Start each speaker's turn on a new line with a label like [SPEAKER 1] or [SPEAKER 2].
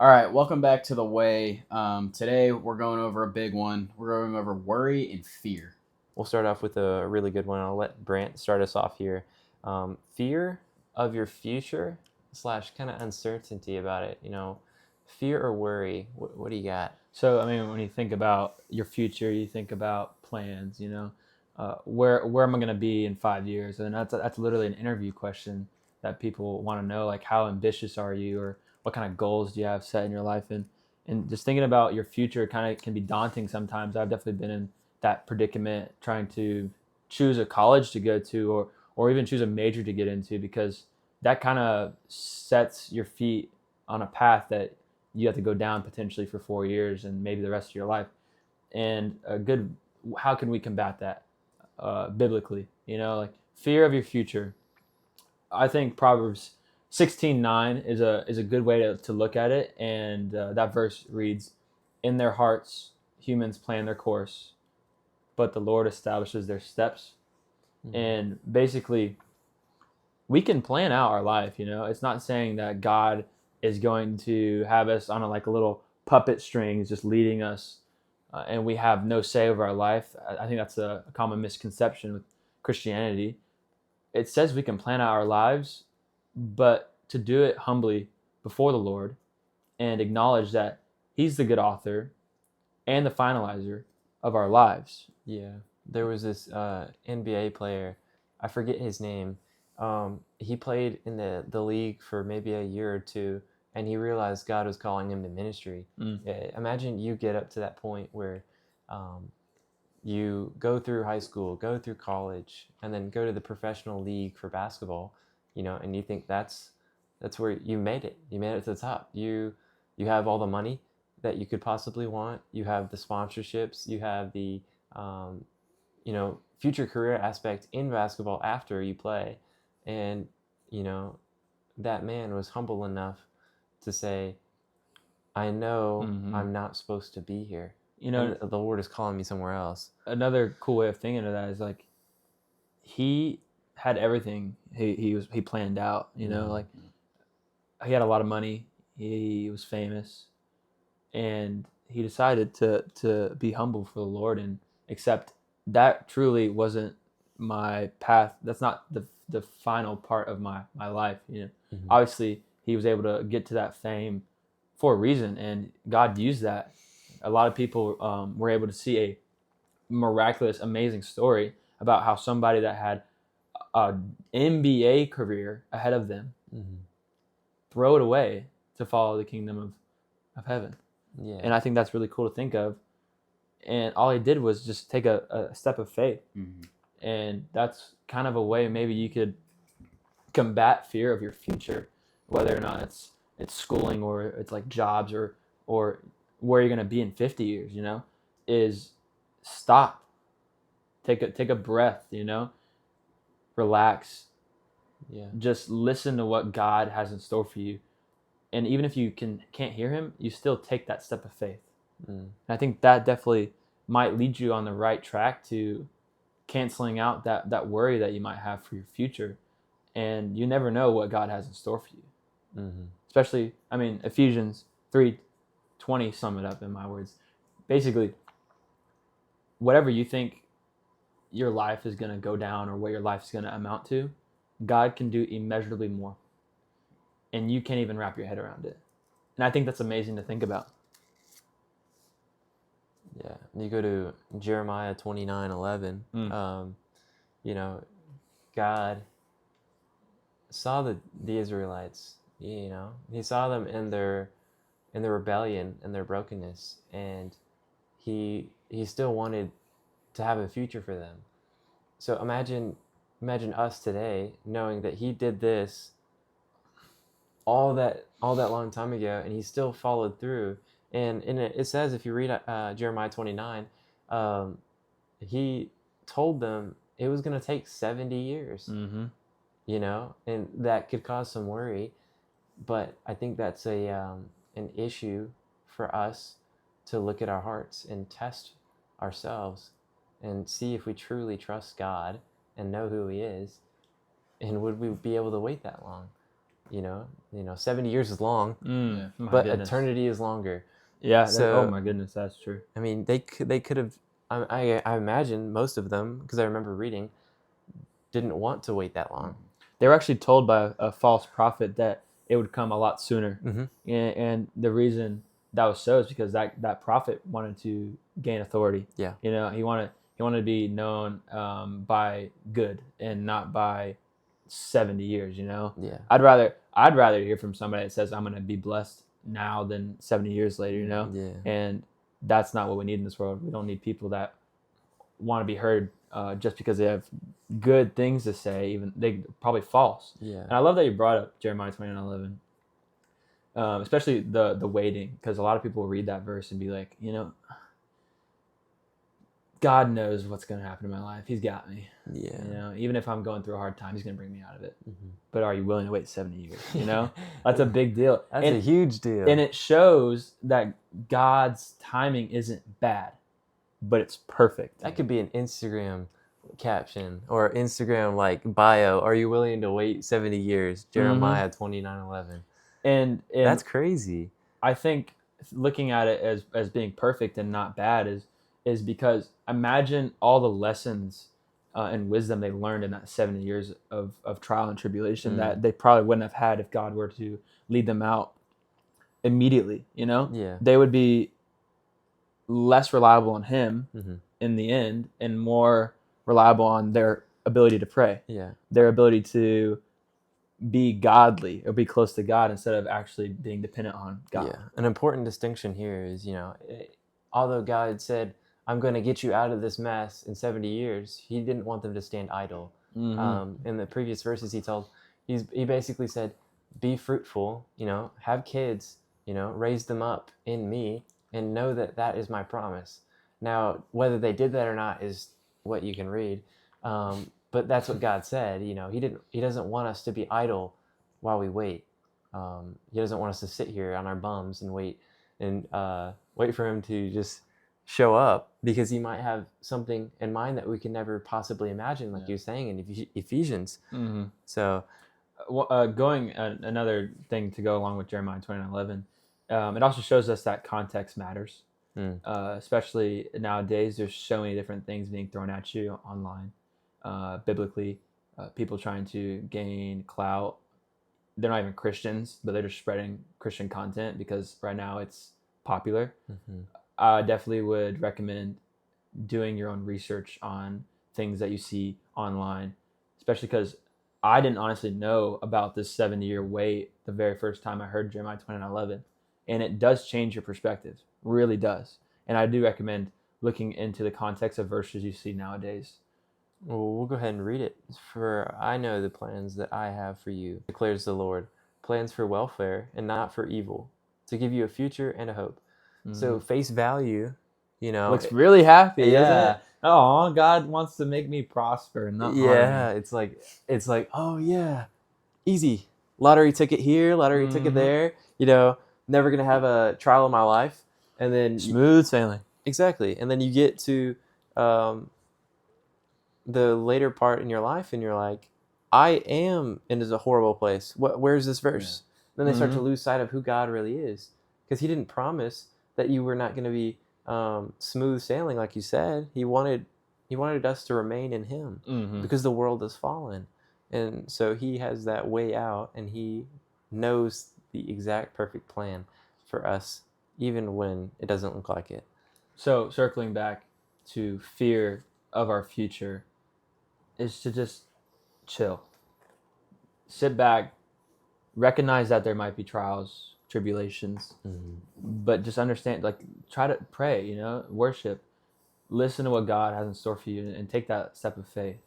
[SPEAKER 1] All right, welcome back to The Way. Today we're going over a big one. We're going over worry and fear.
[SPEAKER 2] We'll start off with a really good one. I'll let Brant start us off here. Fear of your future slash kind of uncertainty about it. Fear or worry. What do you got?
[SPEAKER 3] So, I mean, when you think about your future, you think about plans. Where am I going to be in 5 years? And that's literally an interview question that people want to know, like how ambitious are you, or what kind of goals do you have set in your life? And just thinking about your future kind of can be daunting sometimes. I've definitely been in that predicament, trying to choose a college to go to, or even choose a major to get into, because that kind of sets your feet on a path that you have to go down potentially for 4 years and maybe the rest of your life. And how can we combat that biblically? Like fear of your future. I think Proverbs 16:9 is a good way to look at it. And that verse reads, "In their hearts, humans plan their course, but the Lord establishes their steps."
[SPEAKER 2] Mm-hmm.
[SPEAKER 3] And basically, we can plan out our life. It's not saying that God is going to have us on a little puppet strings just leading us, and we have no say over our life. I think that's a common misconception with Christianity. It says we can plan out our lives, but to do it humbly before the Lord and acknowledge that He's the good author and the finalizer of our lives.
[SPEAKER 2] Yeah, there was this NBA player. I forget his name. He played in the league for maybe a year or two, and he realized God was calling him to ministry. Imagine you get up to that point where you go through high school, go through college, and then go to the professional league for basketball, and you think that's where you made it. You made it to the top. You have all the money that you could possibly want. You have the sponsorships. You have the future career aspect in basketball after you play, and you know that man was humble enough to say, I know I'm not supposed to be here. And the Lord is calling me somewhere else.
[SPEAKER 3] Another cool way of thinking of that is like he had everything he planned out. Like he had a lot of money, he was famous, and he decided to be humble for the Lord and accept that truly wasn't my path. That's not the final part of my life. Obviously he was able to get to that fame for a reason, and God used that. A lot of people were able to see a miraculous, amazing story about how somebody that had an NBA career ahead of them throw it away to follow the kingdom of heaven.
[SPEAKER 2] Yeah.
[SPEAKER 3] And I think that's really cool to think of. And all he did was just take a step of faith. And that's kind of a way maybe you could combat fear of your future, whether or not it's schooling or it's like jobs or where you're going to be in 50 years, is stop. Take a breath, relax.
[SPEAKER 2] Yeah.
[SPEAKER 3] Just listen to what God has in store for you. And even if you can't hear him, you still take that step of faith. And I think that definitely might lead you on the right track to canceling out that worry that you might have for your future. And you never know what God has in store for you. Especially, I mean, Ephesians 3:20 sum it up in my words. Basically, whatever you think your life is going to go down or what your life is going to amount to, God can do immeasurably more. And you can't even wrap your head around it. And I think that's amazing to think about.
[SPEAKER 2] Yeah. You go to Jeremiah 29:11. God saw the Israelites. He saw them in their rebellion and their brokenness, and he still wanted to have a future for them. So imagine us today knowing that he did this all that long time ago, and he still followed through. And it says, if you read Jeremiah 29, he told them it was going to take 70 years. And that could cause some worry. But I think that's an issue for us to look at our hearts and test ourselves and see if we truly trust God and know who he is, and would we be able to wait that long? You know, 70 years is long,
[SPEAKER 3] My
[SPEAKER 2] but
[SPEAKER 3] goodness.
[SPEAKER 2] eternity is longer.
[SPEAKER 3] Yeah.
[SPEAKER 2] So-
[SPEAKER 3] oh my goodness, that's true.
[SPEAKER 2] I mean, they could have. I imagine most of them, because I remember reading, didn't want to wait that long.
[SPEAKER 3] They were actually told by a false prophet that it would come a lot sooner.
[SPEAKER 2] Mhm.
[SPEAKER 3] And the reason that was so is because that prophet wanted to gain authority.
[SPEAKER 2] Yeah.
[SPEAKER 3] He wanted to be known by good and not by 70 years.
[SPEAKER 2] Yeah.
[SPEAKER 3] I'd rather hear from somebody that says I'm going to be blessed now than 70 years later.
[SPEAKER 2] Yeah.
[SPEAKER 3] And that's not what we need in this world. We don't need people that want to be heard just because they have good things to say, even they probably false.
[SPEAKER 2] Yeah.
[SPEAKER 3] And I love that you brought up Jeremiah 29:11, especially the waiting, because a lot of people read that verse and be like, God knows what's going to happen in my life. He's got me.
[SPEAKER 2] Yeah.
[SPEAKER 3] Even if I'm going through a hard time, he's going to bring me out of it.
[SPEAKER 2] Mhm.
[SPEAKER 3] But are you willing to wait 70 years? That's a big deal.
[SPEAKER 2] That's a huge deal.
[SPEAKER 3] And it shows that God's timing isn't bad, but it's perfect.
[SPEAKER 2] That could be an Instagram caption or Instagram bio. Are you willing to wait 70 years? Jeremiah 29:11.
[SPEAKER 3] And
[SPEAKER 2] That's crazy.
[SPEAKER 3] I think looking at it as being perfect and not bad is because imagine all the lessons and wisdom they learned in that 70 years of trial and tribulation that they probably wouldn't have had if God were to lead them out immediately.
[SPEAKER 2] Yeah.
[SPEAKER 3] They would be less reliable on him
[SPEAKER 2] Mhm.
[SPEAKER 3] in the end and more reliable on their ability to pray,
[SPEAKER 2] Yeah.
[SPEAKER 3] their ability to be godly or be close to God instead of actually being dependent on God.
[SPEAKER 2] Yeah. An important distinction here is, although God said, I'm going to get you out of this mess in 70 years, he didn't want them to stand idle.
[SPEAKER 3] Mhm.
[SPEAKER 2] In the previous verses, he basically said, be fruitful, have kids, raise them up in me and know that that is my promise. Now, whether they did that or not is what you can read. But that's what God said. He doesn't want us to be idle while we wait. He doesn't want us to sit here on our bums and wait for him to just show up, because he might have something in mind that we can never possibly imagine, like you're saying in Ephesians.
[SPEAKER 3] Mhm.
[SPEAKER 2] So
[SPEAKER 3] Going another thing to go along with Jeremiah 29:11, it also shows us that context matters. Especially nowadays, there's so many different things being thrown at you online, biblically. People trying to gain clout. They're not even Christians, but they're just spreading Christian content because right now it's popular. I definitely would recommend doing your own research on things that you see online, especially because I didn't honestly know about this 70-year wait the very first time I heard Jeremiah 29:11, and it does change your perspective, really does. And I do recommend looking into the context of verses you see nowadays.
[SPEAKER 2] Well, we'll go ahead and read it. For I know the plans that I have for you, declares the Lord, plans for welfare and not for evil, to give you a future and a hope. So face value,
[SPEAKER 3] Looks really happy,
[SPEAKER 2] Yeah.
[SPEAKER 3] isn't it? Oh, God wants to make me prosper, not harm
[SPEAKER 2] yeah,
[SPEAKER 3] me.
[SPEAKER 2] it's like, oh yeah, easy. Lottery ticket here, lottery ticket there. Never gonna have a trial in my life, and then
[SPEAKER 3] Smooth sailing.
[SPEAKER 2] exactly, and then you get to the later part in your life, and you're like, I am in a horrible place. Where's this verse? Then they start to lose sight of who God really is, because He didn't promise that you were not going to be smooth sailing, like you said. He wanted us to remain in Him because the world has fallen, and so He has that way out, and He knows the exact perfect plan for us, even when it doesn't look like it.
[SPEAKER 3] So circling back to fear of our future is to just chill, sit back, recognize that there might be trials, tribulations, but just understand, try to pray, worship, listen to what God has in store for you, and take that step of faith.